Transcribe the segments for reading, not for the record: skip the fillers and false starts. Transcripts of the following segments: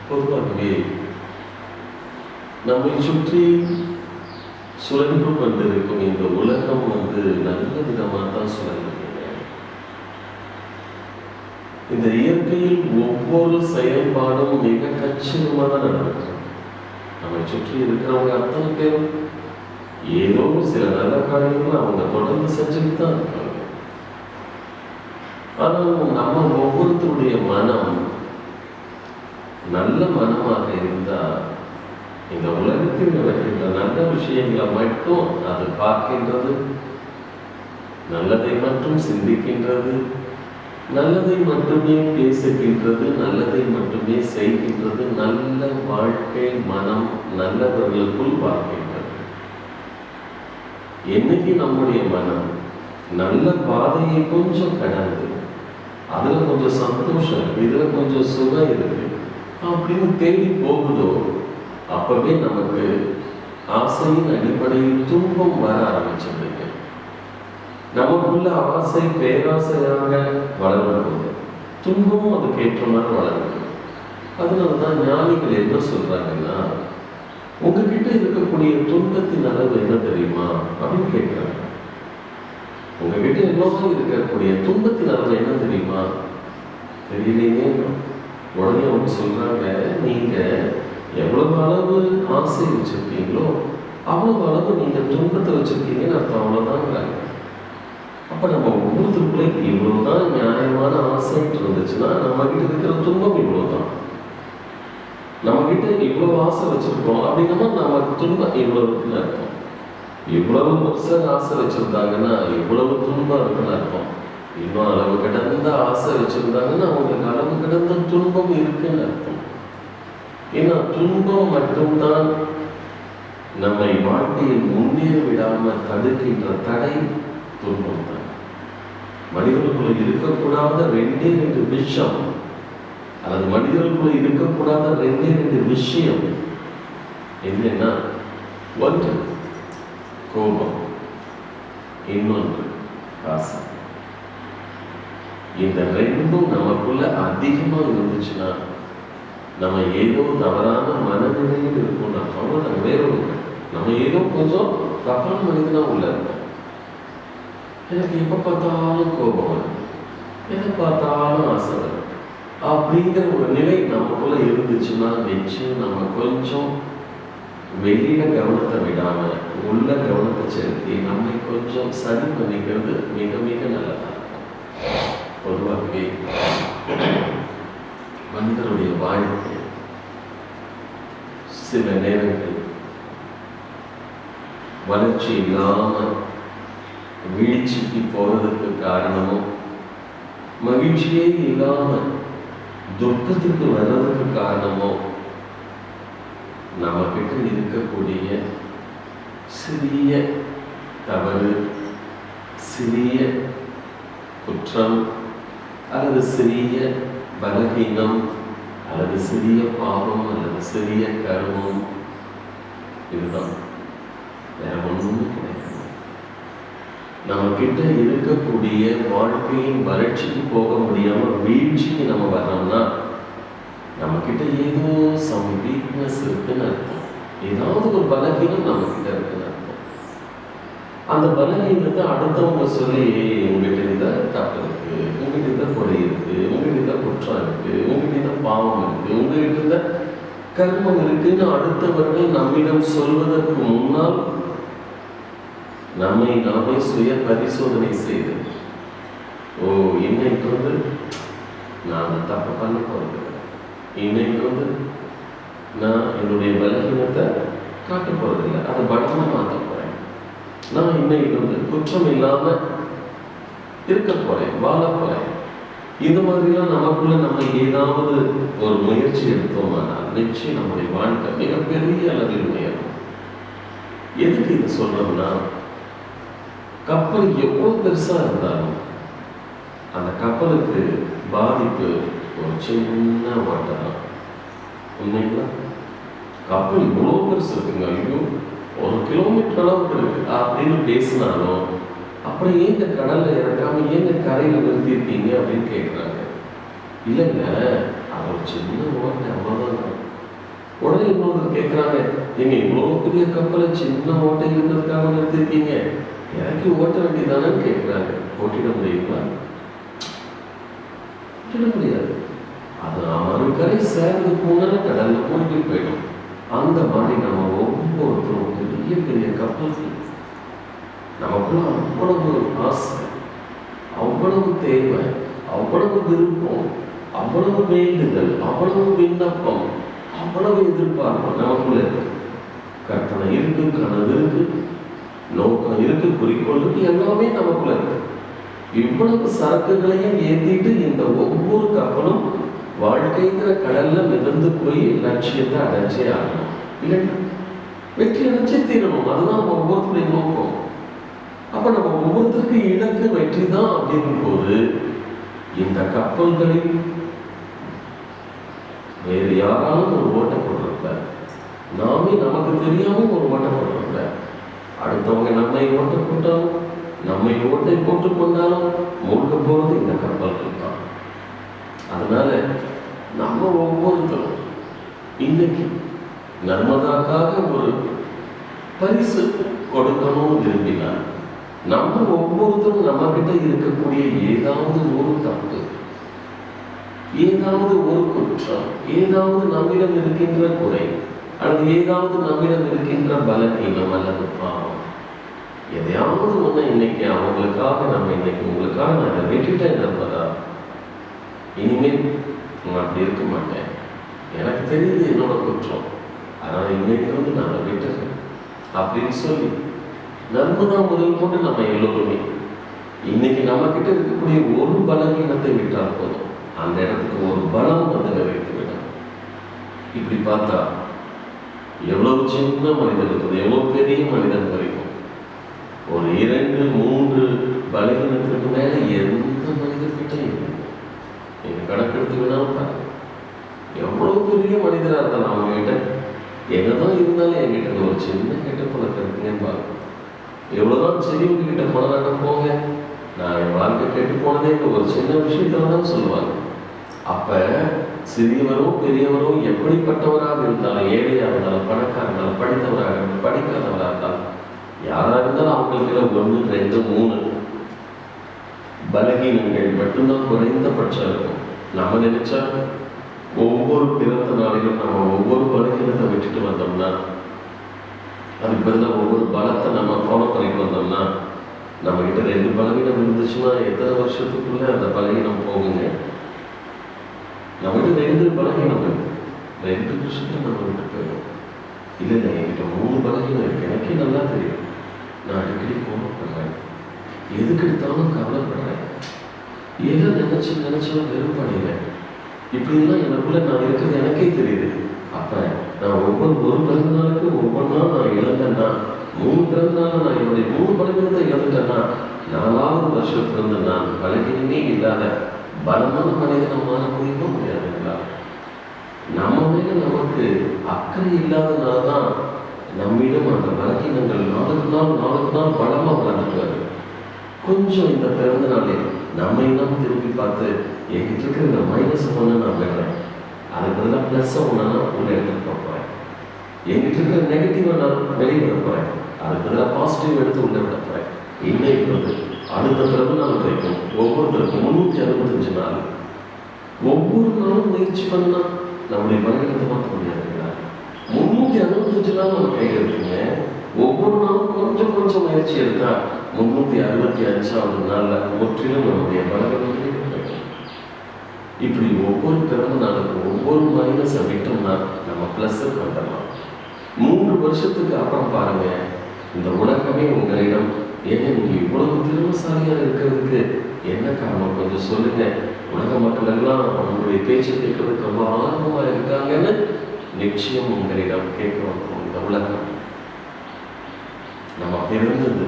பொதுவாகவே நம்மை சுற்றி சுழன்று கொண்டிருக்கும் இந்த உலகம் நல்ல விதமாக தான் சுழல்கிறது. இந்த இயற்கையில் ஒவ்வொரு செயல்பாடும் மிக கச்சிதமாக தான் நடக்குது. நம்மை சுற்றி இருக்கிறவங்க அத்தனை பேரும் ஏதோ சில நல்ல காரியங்களை அவங்க தொடர்ந்து செஞ்சுட்டு தான் இருக்காங்க. ஆனால் நம்ம ஒவ்வொருத்தருடைய மனம் நல்ல மனமாக இருந்தால் இந்த உலகத்தில் நடக்கின்ற நல்ல விஷயங்களை மட்டும் அது பார்க்கின்றது, நல்லதை மட்டும் சிந்திக்கின்றது, நல்லதை மட்டுமே பேசுகின்றது, நல்லதை மட்டுமே செய்கின்றது, நல்ல வாழ்க்கை மனம் நல்லவர்களுக்குள் வாழ்கின்றது. என்னைக்கு நம்முடைய மனம் நல்ல பாதையை கொஞ்சம் கடந்து அதுல கொஞ்சம் சந்தோஷம், இதுல கொஞ்சம் சுகம் இருக்கு அப்படின்னு தேடி போகுதோ அப்பவே நமக்கு ஆசையின் அடிப்படையில் துன்பம் வர ஆரம்பிச்சிருங்க. நமக்குள்ள ஆசை பேராசையாக வளர்ந்து துன்பமும் அதுக்கு ஏற்ற மாதிரி வளர்ந்து. அதனாலதான் ஞானிகள் என்ன சொல்றாங்கன்னா, உங்ககிட்ட இருக்கக்கூடிய துன்பத்தின் அளவு என்ன தெரியுமா அப்படின்னு கேட்கிறாங்க. உங்ககிட்ட எவ்வளவு இருக்கக்கூடிய துன்பத்தின் அளவு என்ன தெரியுமா? தெரியலையே. உடனே அவங்க சொல்றாங்க, நீங்க எவ்வளவு அளவு ஆசை வச்சிருக்கீங்களோ அவ்வளவு அளவு நீங்க துன்பத்தை வச்சிருக்கீங்கன்னு அர்த்தம். அவ்வளவுதான். அப்ப நம்ம ஒவ்வொருத்தருக்குள்ளே இவ்வளவுதான் நியாயமான ஆசை இருந்துச்சுன்னா நம்ம கிட்ட இருக்கிற துன்பம் இவ்வளவுதான். நம்ம கிட்ட இவ்வளவு ஆசை வச்சிருக்கோம் அப்படின்னா நம்ம துன்பம் இவ்வளவுன்னு அர்த்தம். இவ்வளவு வருஷம் ஆசை வச்சிருந்தாங்கன்னா இவ்வளவு துன்பம் இருக்குன்னு அர்த்தம். இன்னும் அளவு கடந்த ஆசை வச்சிருந்தாங்கன்னா அவங்களுக்கு அளவு கடந்த துன்பம் இருக்குன்னு அர்த்தம். ஏன்னா துன்பம் மட்டும்தான் நம்மை வாழ்க்கையில் முன்னேற விடாம தடுக்கின்ற தடை துன்பம் தான். மனிதர்களுக்குள்ள இருக்கக்கூடாத ரெண்டே விஷயம், அல்லது மனிதர்களுக்குள்ள இருக்கக்கூடாத ரெண்டே விஷயம் என்னன்னா, ஒன்று கோபம், இன்னொன்று காசு. இந்த ரெண்டும் நமக்குள்ள அதிகமா இருந்துச்சுன்னா நம்ம ஏதோ தவறான மனநிலையில் இருக்கும். நம்ம வேற நம்ம ஏதோ கொஞ்சம் தப்பான மனிதனா உள்ள இருக்கோம். எனக்கு எப்ப பார்த்தாலும் கோபம் வரும், எதை பார்த்தாலும் ஆசை வரும் அப்படிங்கிற ஒரு நிலை நமக்குள்ள இருந்துச்சுன்னா நிச்சயம் நம்ம கொஞ்சம் வெளியில கவனத்தை விடாம உள்ள கவனத்தை செலுத்தி நம்மை கொஞ்சம் சரி பண்ணிக்கிறது மிக மிக நல்லதா இருக்கும். பொதுவாகவே மனிதனுடைய வாழ்க்கை சில நேரங்கள் வளர்ச்சி இல்லாம வீழ்ச்சிக்கு போறதுக்கு காரணமும், மகிழ்ச்சியே இல்லாம துக்கத்துக்கு வர்றதுக்கு காரணமும் நம்ம கிட்ட இருக்கக்கூடிய சிறிய தவறு, சிறிய குற்றம், அல்லது சிறிய பலகீனம், அல்லது சிறிய பாவம், அல்லது சிறிய கர்மம். இதுதான், வேற ஒண்ணுமே கிடையாது. நம்ம கிட்ட இருக்கக்கூடிய வாழ்க்கையின் வறட்சிக்கு போக முடியாம வீழ்ச்சிக்கு நம்ம வர்றோம்னா நம்ம கிட்ட ஏதோ சம் வீக்னஸ் இருக்குன்னு அர்த்தம். ஏதாவது ஒரு பலகீனம் நம்ம கிட்ட இருக்குன்னு அர்த்தம். அந்த பலகீனத்தை அடுத்தவங்க சொல்லி, உங்ககிட்ட இந்த தப்பு இருக்கு, உங்ககிட்ட இந்த குறை இருக்கு, உங்ககிட்ட இந்த குற்றம் இருக்கு, உங்ககிட்ட இந்த பாவம் இருக்கு, உங்ககிட்ட இந்த கர்மம் இருக்குன்னு அடுத்தவர்கள் நம்மிடம் சொல்வதற்கு முன்னால் நம்மை நாமே சுய பரிசோதனை செய்து, ஓ இன்னைக்கு நான் அந்த தப்பு பண்ண போறது, இன்னைக்கு நான் என்னுடைய பலகீனத்தை காட்ட போறதில்லை, அதை பலமா மாற்ற போறேன், நான் இன்னைக்கு குற்றம் இல்லாம இருக்க போறேன், வாழ போறேன். இந்த மாதிரிலாம் நமக்குள்ள நம்ம ஏதாவது ஒரு முயற்சி எடுத்தோம்னா நிச்சயம் நம்முடைய வாழ்க்கை மிகப்பெரிய அளவில் உயரும். எதுக்கு இதை சொல்றோம்னா, கப்பல் எவ்வளவு பெருசா இருந்தாலும் அந்த கப்பலுக்கு பாதிப்பு ஒரு சின்ன வாட்டை தான். உண்மைங்களா? கப்பல் இவ்வளோ பெருசு இருக்குங்க, ஐயோ 1 கிலோமீட்டர் அளவுக்கு இருக்கு அப்படின்னு பேசினாலும் அப்புறம் ஏன் இந்த கடல்ல இறக்காம ஏன் இந்த கரையில நிறுத்திருக்கீங்க அப்படின்னு கேட்குறாங்க. இல்லைங்க, அது ஒரு சின்ன ஓட்டை, அவ்வளோதான். உடனே இன்னொருத்தர் கேட்குறாங்க, நீங்க இவ்வளோ பெரிய கப்பலை சின்ன ஓட்டை இருக்கிறதுக்காக நிறுத்திருக்கீங்க, இறக்கி ஓட்ட வேண்டியதானு கேட்குறாங்க. ஓட்டிட முடியுங்களா? ஓட்டிட முடியாது. அது மறுக்கரை சேர்றதுக்கு முன்னால கடல்ல மூழ்கி போயிடும். அந்த மாதிரி நம்ம ஒவ்வொருத்தரும் பெரிய பெரிய கப்பல்கள், நமக்குள்ள அவ்வளவு ஆசை, அவ்வளவு தேவை, அவ்வளவு விருப்பம், அவ்வளவு வேண்டுதல், அவ்வளவு விண்ணப்பம், அவ்வளவு எதிர்பார்ப்பு நமக்குள்ள இருக்கு. கற்பனை இருக்கு, கனவு இருக்கு, நோக்கம் இருக்கு, குறிக்கோள் இருக்கு, எல்லாமே நமக்குள்ள இருக்கு. இவ்வளவு சரக்குகளையும் ஏற்றிட்டு இந்த ஒவ்வொரு கப்பலும் வாழ்க்கைங்கிற கடல்ல மிதந்து போய் லட்சியத்தை அடைச்சே ஆகணும். இல்லைன்னா வெற்றி அடைச்சே தீரணும். அதுதான் ஒவ்வொருத்தருடைய நோக்கம். அப்ப நம்ம ஒவ்வொருத்தருக்கு இலக்கு வெற்றி தான் அப்படிங்கும் போது இந்த கப்பல்களில் வேறு யாராலும் ஒரு ஓட்டை போட்டிருக்க, நாமே நமக்கு தெரியாம ஒரு ஓட்டை போட்டிருக்க, அடுத்தவங்க நம்மை ஓட்டை போட்டாலும் நம்மை ஓட்டை போட்டுக் கொண்டாலும் மூழ்க போறது இந்த கப்பல்கள் தான். அதனால நம்ம ஒவ்வொருத்தரும் இன்னைக்கு நர்மதாக்காக ஒரு பரிசு கொடுக்கணும் விரும்பினார், நம்ம ஒவ்வொருத்தரும் நம்ம கிட்ட இருக்கக்கூடிய ஏதாவது ஒரு தப்பு, ஏதாவது ஒரு குற்றம், ஏதாவது நம்மிடம் இருக்கின்ற குறை, அல்லது ஏதாவது நம்மிடம் இருக்கின்ற பலவீனம் அல்லது பாவம், எதையாவது ஒண்ணு இன்னைக்கு அவங்களுக்காக நம்ம இன்னைக்கு உங்களுக்காக நான் விட்டுட்டேன் நர்மதா, இனிமேல் நான் அப்படி இருக்க மாட்டேன், எனக்கு தெரியுது என்னோட குற்றம், அதனால இன்னைக்கு வந்து நான் விட்டுறேன் அப்படின்னு சொல்லி நர்மதா முதல் கொண்டு நம்ம எல்லோருமே இன்னைக்கு நம்ம கிட்ட இருக்கக்கூடிய ஒரு பலவீனத்தை விட்டால் போதும், அந்த இடத்துக்கு ஒரு பலம் வந்து நிறைவேற்றி விடும். இப்படி பார்த்தா எவ்வளவு சின்ன மனிதன் இருக்குது, எவ்வளவு பெரிய மனிதன் வரைக்கும் ஒரு 2-3 பலவீனத்திற்கு மேல எந்த மனிதர்கிட்ட இல்லை. நீங்க கணக்கெடுத்து வேணாலும் பாருங்க, எவ்வளவு பெரிய மனிதராக இருந்தாலும் அவங்க கிட்ட என்னதான் இருந்தாலும் என்கிட்ட ஒரு சின்ன கெட்ட பழக்கம் இருக்குன்னு பாருங்க. எவ்வளவுதான் சரி உங்ககிட்ட பணம் போங்க, நான் என் வாழ்க்கை கெட்டு போனதே ஒரு சின்ன விஷயத்துல தான் சொல்லுவாங்க. அப்ப சிறியவரோ பெரியவரோ எப்படிப்பட்டவராக இருந்தாலும், ஏழையாக இருந்தாலும், பணக்காரர் இருந்தாலும், படித்தவராக இருந்தாலும், படிக்காதவராக இருந்தாலும், யாராக இருந்தாலும் அவங்களுக்கு 1, 2, 3 பலகீனங்கள் மட்டும்தான் குறைந்தபட்சம் இருக்கும். நம்ம நினைச்சா ஒவ்வொரு பிறந்த நாளிலும் நம்ம ஒவ்வொரு பலகீனத்தை விட்டுட்டு வந்தோம்னா, அதுக்கு பதிலாக ஒவ்வொரு பலத்தை நம்ம ஃபாலோ பண்ணிட்டு வந்தோம்னா, நம்ம கிட்ட 2 பலவீனம் இருந்துச்சுன்னா எத்தனை வருஷத்துக்குள்ள அந்த பலவீனம் போகுங்க? நம்ம கிட்ட 2 பலவீனம் இருக்கு, 2 வருஷத்துல நம்ம விட்டு போயிடும். இல்லை இல்லை, என்கிட்ட 3 பலவீனம் இருக்கு, எனக்கே நல்லா தெரியும், நான் அடிக்கடி கோபப்படுறேன், எதுக்கு எடுத்தாலும் கவலைப்படுறேன், ஏதோ நினைச்சாலும் வெறுப்படைகிறேன், இப்படிலாம் எனக்குள்ள நான் இருக்கிறது எனக்கே தெரியுது. அப்ப நான் ஒரு பிறந்த நாளுக்கு ஒவ்வொன்றா நான் இழந்தேன்னா, 3 பிறந்த நாள் நான் என்னுடைய 3 பலவீனத்தை இழந்துட்டேன்னா, 4வது வருஷம் பிறந்த நான் பலவீனமே இல்லாத பலமான மனிதனை மாற முடியாதுங்களா? நம்ம மேல நமக்கு அக்கறை இல்லாதனால்தான் நம்மிடம் அந்த பலவீனங்கள் நாளுக்கு நாள் பலமா வளர்ந்துட்டு வருது. கொஞ்சம் இந்த பிறந்த நாளே நம்ம இன்னும் திருப்பி பார்த்து என்கிட்ட இருக்கிற இந்த மைனஸ் ஒன்று நான் விடுறேன், அதுக்கு பதிலாக ப்ளஸ் ஒன்று உள்ள எடுத்துட்டு போகிறேன், என்கிட்ட இருக்கிற நெகட்டிவை நான் வெளியே விட போகிறேன், அதுக்கு பதிலாக பாசிட்டிவ் எடுத்து உள்ள விட போகிறேன். இன்னைக்கு வந்து அடுத்த பிறகு நாள் வரைக்கும் ஒவ்வொருத்தருக்கும் 365 நாள் ஒவ்வொரு நாளும் முயற்சி பண்ணா நம்முடைய பலவீனத்தை மாற்ற முடியாதுங்களா? 365 நாள் நம்ம கையில் இருக்குங்க. ஒவ்வொரு நாளும் கொஞ்சம் முயற்சி எடுத்தா 365வது நாள்ல முற்றிலும் நம்முடைய பலவீனத்தை இப்படி ஒவ்வொரு பிறந்த நாளுக்கும் ஒவ்வொரு மைனஸை விட்டோம்னா நம்ம பிளஸ் வந்துடலாம். 3 வருஷத்துக்கு அப்புறம் பாருங்க, இந்த உலகமே உங்களிடம் ஏன்னா நீங்க இவ்வளவு திறமைசாலியா இருக்கிறதுக்கு என்ன காரணம் கொஞ்சம் சொல்லுங்க, உலக மக்கள் எல்லாம் அவங்களுடைய பேச்சு கேட்கறதுக்கு ரொம்ப ஆர்வமா இருக்காங்கன்னு நிச்சயம் உங்களிடம் கேட்கிறோம். இந்த உலகம் நம்ம பிறந்தது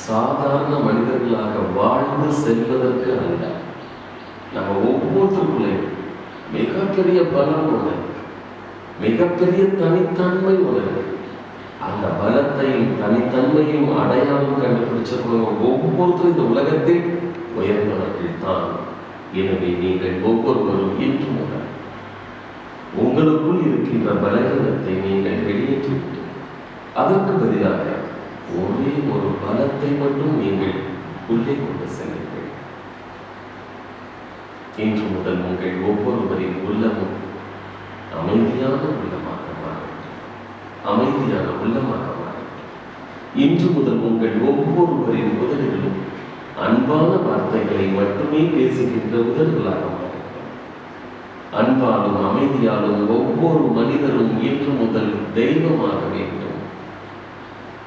சாதாரண மனிதர்களாக வாழ்ந்து செல்வதற்கு அல்ல. நம்ம ஒவ்வொருத்தருக்குள்ளேயும் மிகப்பெரிய பலம் ஒன்று, மிகப்பெரிய தனித்தன்மை ஒன்று. அந்த பலத்தையும் தனித்தன்மையும் அடையாளம் கண்டுபிடிச்சவங்க ஒவ்வொருத்தரும் இந்த உலகத்தில் உயர்ந்தவர்கள் தான். எனவே நீங்கள் ஒவ்வொருவரும் இன்று முதல் உங்களுக்குள் இருக்கின்ற பலவீனத்தை நீங்கள் வெளியேற்றிவிட்டு அதற்கு பதிலாக ஒரே ஒரு பலத்தை மட்டும் நீங்கள் உள்ளே கொண்டு செல்லுங்கள். இன்று முதல் உங்கள் ஒவ்வொருவரின் உள்ளமும் அமைதியான உள்ளமாக மாறட்டும். அமைதியான உள்ளமாக மாறட்டும். இன்று முதல் உங்கள் ஒவ்வொருவரின் உதடுகளும் அன்பான வார்த்தைகளை மட்டுமே பேசுகின்ற உதடுகளாக மாறட்டும். அன்பாலும் அமைதியாலும் ஒவ்வொரு மனிதரும் இன்று முதல் தெய்வமாக வேண்டும்.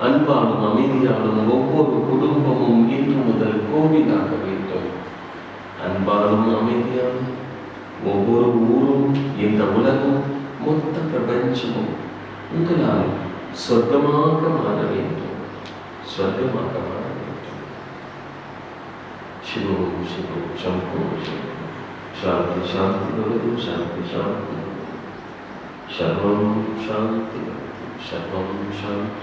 அன்பாலும் அமைதியாலும் ஒவ்வொரு குடும்பமும் இன்று முதல் கோவிலாக வேண்டும். அன்பாலும் அமைதியாலும் ஒவ்வொரு ஊரும், இந்த உலகம், மொத்த பிரபஞ்சமும் உங்களால் சொர்க்கமாக மாற வேண்டும். சொர்க்கமாக மாற வேண்டும். சிவம் சிவம் சம்போ சிவம். சாந்தி சாந்தி பவது, சாந்தி சாந்தி பவது. சர்வம் சாந்தி பவது, சர்வம் சாந்தி.